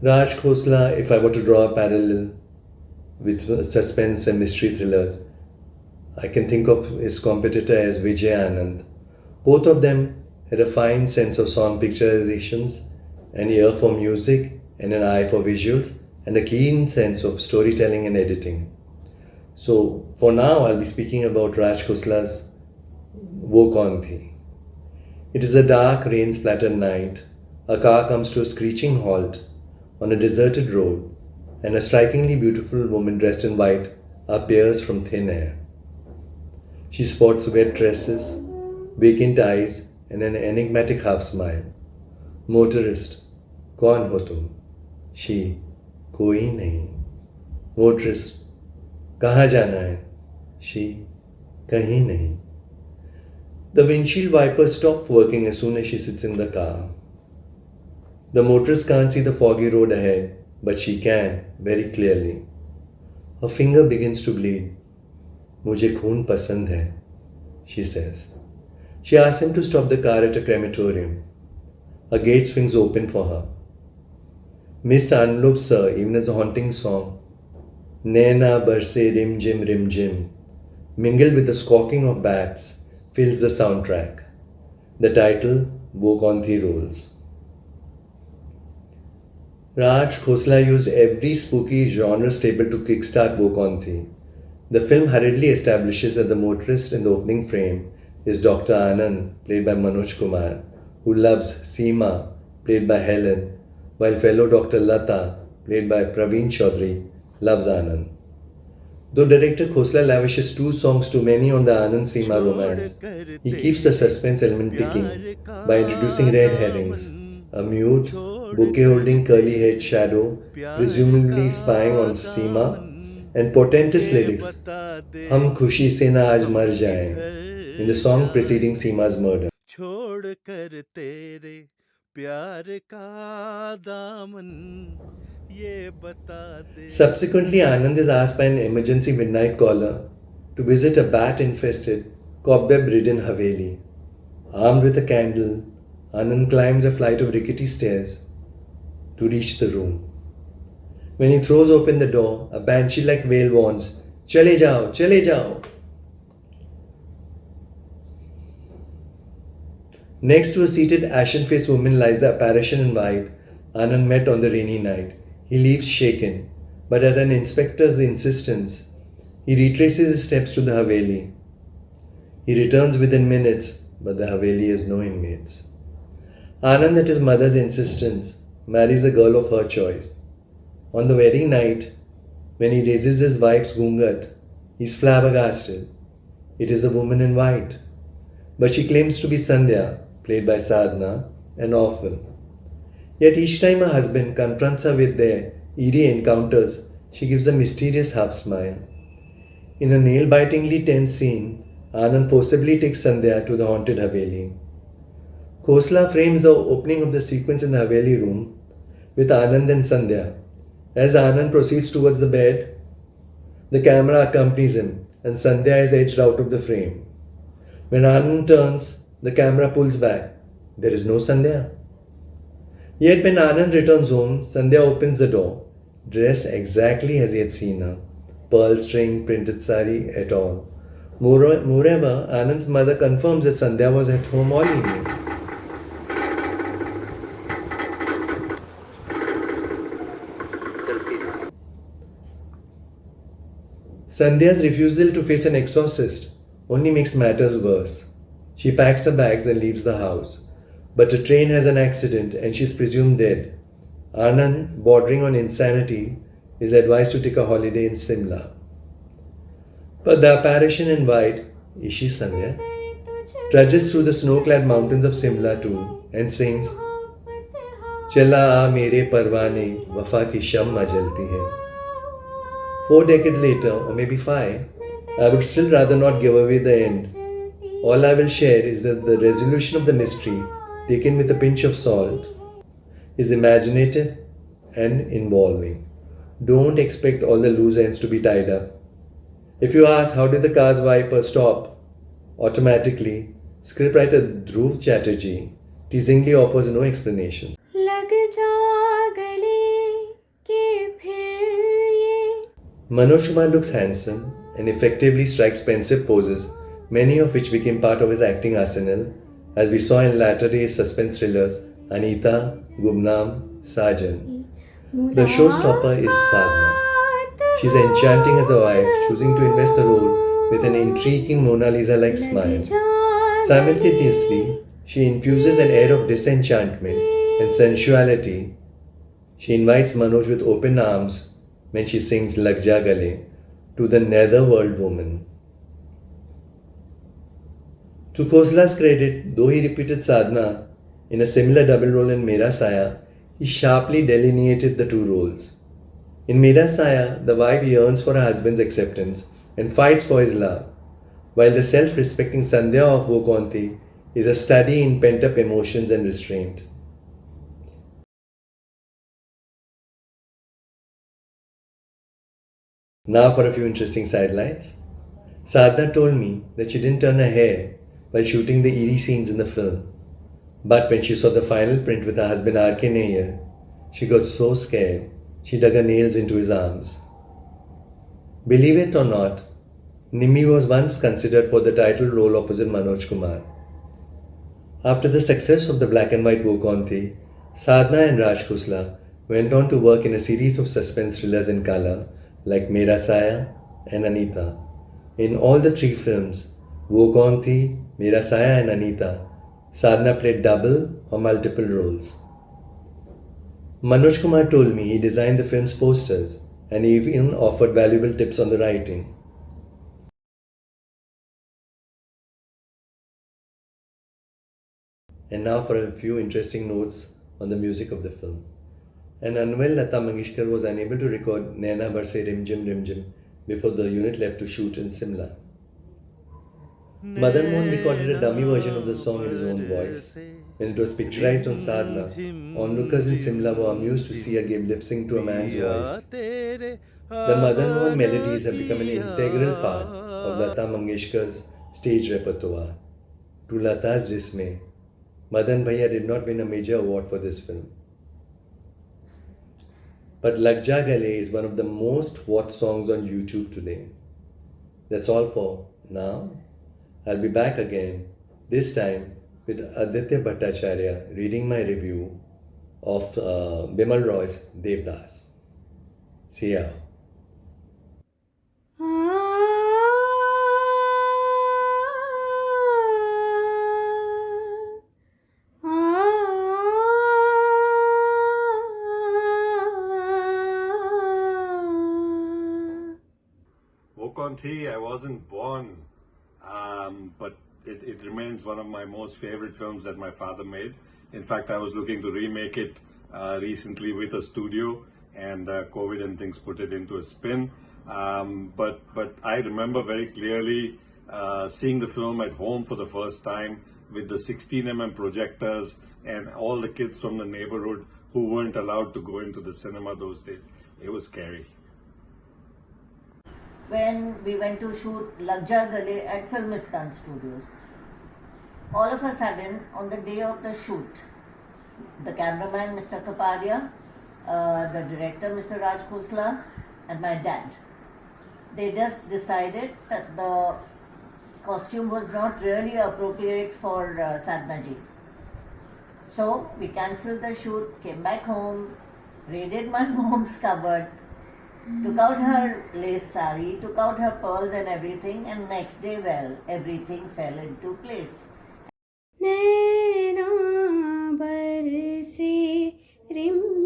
Raj Khosla, if I were to draw a parallel with suspense and mystery thrillers, I can think of his competitor as Vijay Anand. Both of them had a fine sense of song picturizations, an ear for music and an eye for visuals, and a keen sense of storytelling and editing. So, for now, I'll be speaking about Raj Khosla's Woh Kaun Thi. It is a dark, rain splattered night. A car comes to a screeching halt on a deserted road, and a strikingly beautiful woman dressed in white appears from thin air. She sports wet tresses, vacant eyes, and an enigmatic half smile. Motorist, कौन हो तुम? She, कोई नहीं. Motorist, कहाँ जाना है? She, कहीं नहीं. The windshield wipers stop working as soon as she sits in the car. The motorist can't see the foggy road ahead, but she can, very clearly. Her finger begins to bleed. मुझे खून पसंद है, she says. She asks him to stop the car at a crematorium. A gate swings open for her. Mist envelopes her even as a haunting song, Naina barse rim jim, mingled with the squawking of bats, fills the soundtrack. The title, Woh Kaun Thi, rolls. Raj Khosla used every spooky genre staple to kickstart Woh Kaun Thi. The film hurriedly establishes that the motorist in the opening frame is Dr. Anand, played by Manoj Kumar, who loves Seema, played by Helen, while fellow Dr. Lata, played by Praveen Chaudhary, loves Anand. Though director Khosla lavishes two songs too many on the Anand Seema romance, he keeps the suspense element ticking by introducing red herrings, a mute, bouquet-holding curly-haired shadow, presumably spying on Seema, and portentous lyrics, "Hum khushi se na aaj mar jaएं," in the song preceding Seema's murder. Subsequently, Anand is asked by an emergency midnight caller to visit a bat-infested, cobweb-ridden Haveli. Armed with a candle, Anand climbs a flight of rickety stairs to reach the room. When he throws open the door, a banshee-like wail warns, "Chale jao, chale jao." Next to a seated, ashen-faced woman lies the apparition in white Anand met on the rainy night. He leaves shaken, but at an inspector's insistence, he retraces his steps to the Haveli. He returns within minutes, but the Haveli has no inmates. Anand, at his mother's insistence, marries a girl of her choice. On the wedding night, when he raises his wife's gungat, he is flabbergasted. It is a woman in white, but she claims to be Sandhya, played by Sadhana, an orphan. Yet each time her husband confronts her with their eerie encounters, she gives a mysterious half smile. In a nail-bitingly tense scene, Anand forcibly takes Sandhya to the haunted Haveli. Khosla frames the opening of the sequence in the Haveli room with Anand and Sandhya. As Anand proceeds towards the bed, the camera accompanies him and Sandhya is edged out of the frame. When Anand turns, the camera pulls back. There is no Sandhya. Yet when Anand returns home, Sandhya opens the door, dressed exactly as he had seen her. Pearl string, printed sari, et al. Moreover, Anand's mother confirms that Sandhya was at home all evening. Sandhya's refusal to face an exorcist only makes matters worse. She packs her bags and leaves the house. But a train has an accident and she is presumed dead. Anand, bordering on insanity, is advised to take a holiday in Simla. But the apparition in white, is she Sandhya, trudges through the snow-clad mountains of Simla too and sings, "Chala aa mere parwane, wafa ki shamma jalti hai." 4 decades later, or maybe 5, I would still rather not give away the end. All I will share is that the resolution of the mystery, taken with a pinch of salt, is imaginative and involving. Don't expect all the loose ends to be tied up. If you ask how did the car's wiper stop, automatically, scriptwriter Dhruv Chatterjee teasingly offers no explanation. Manoj Kumar looks handsome and effectively strikes pensive poses, many of which became part of his acting arsenal, as we saw in latter day suspense thrillers Anita, Gumnam, Sajan. The showstopper is Sadhana. She's enchanting as the wife, choosing to invest the role with an intriguing Mona Lisa like smile. Simultaneously, she infuses an air of disenchantment and sensuality. She invites Manoj with open arms when she sings Lag Ja Gale to the netherworld woman. To Khosla's credit, though he repeated Sadhana in a similar double role in Mera Saya, he sharply delineated the two roles. In Mera Saya, the wife yearns for her husband's acceptance and fights for his love, while the self respecting Sandhya of Woh Kaun Thi is a study in pent up emotions and restraint. Now for a few interesting sidelights. Sadhana told me that she didn't turn her hair while shooting the eerie scenes in the film. But when she saw the final print with her husband R.K. Nair, she got so scared she dug her nails into his arms. Believe it or not, Nimmi was once considered for the title role opposite Manoj Kumar. After the success of the black and white Woh Kaun Thi, Sadhana and Raj Khosla went on to work in a series of suspense thrillers in color like Mera Saya and Anita. In all the three films, Woh Kaun Thi, Mera Saya and Anita, Sadhana played double or multiple roles. Manoj Kumar told me he designed the film's posters and even offered valuable tips on the writing. And now for a few interesting notes on the music of the film. An unwell Lata Mangeshkar was unable to record Naina Barse Rim Jim before the unit left to shoot in Simla. Madan Mohan recorded a dummy version of the song in his own voice. When it was picturized on Sadhana, onlookers in Simla were amused to see a Gabe lip sync to a man's voice. The Madan Mohan melodies have become an integral part of Lata Mangeshkar's stage repertoire. To Lata's dismay, Madan Bhaiya did not win a major award for this film. But Lag Ja Gale is one of the most watched songs on YouTube today. That's all for now. I'll be back again, this time with Aditya Bhattacharya reading my review of Bimal Roy's Devdas. See ya. Woh Kaun Thi, I wasn't born, but it remains one of my most favorite films that my father made. In fact, I was looking to remake it recently with a studio, and COVID and things put it into a spin. But I remember very clearly seeing the film at home for the first time with the 16 projectors and all the kids from the neighborhood who weren't allowed to go into the cinema those days. It was scary. When we went to shoot Lag Ja Gale at Filmistan Studios. All of a sudden, on the day of the shoot, the cameraman Mr. Kapadia, the director Mr. Raj Khosla and my dad, they just decided that the costume was not really appropriate for Sadhana ji. So we cancelled the shoot, came back home, raided my mom's cupboard, took out her lace sari, took out her pearls and everything, and next day, well, everything fell into place. नैना बरसे rim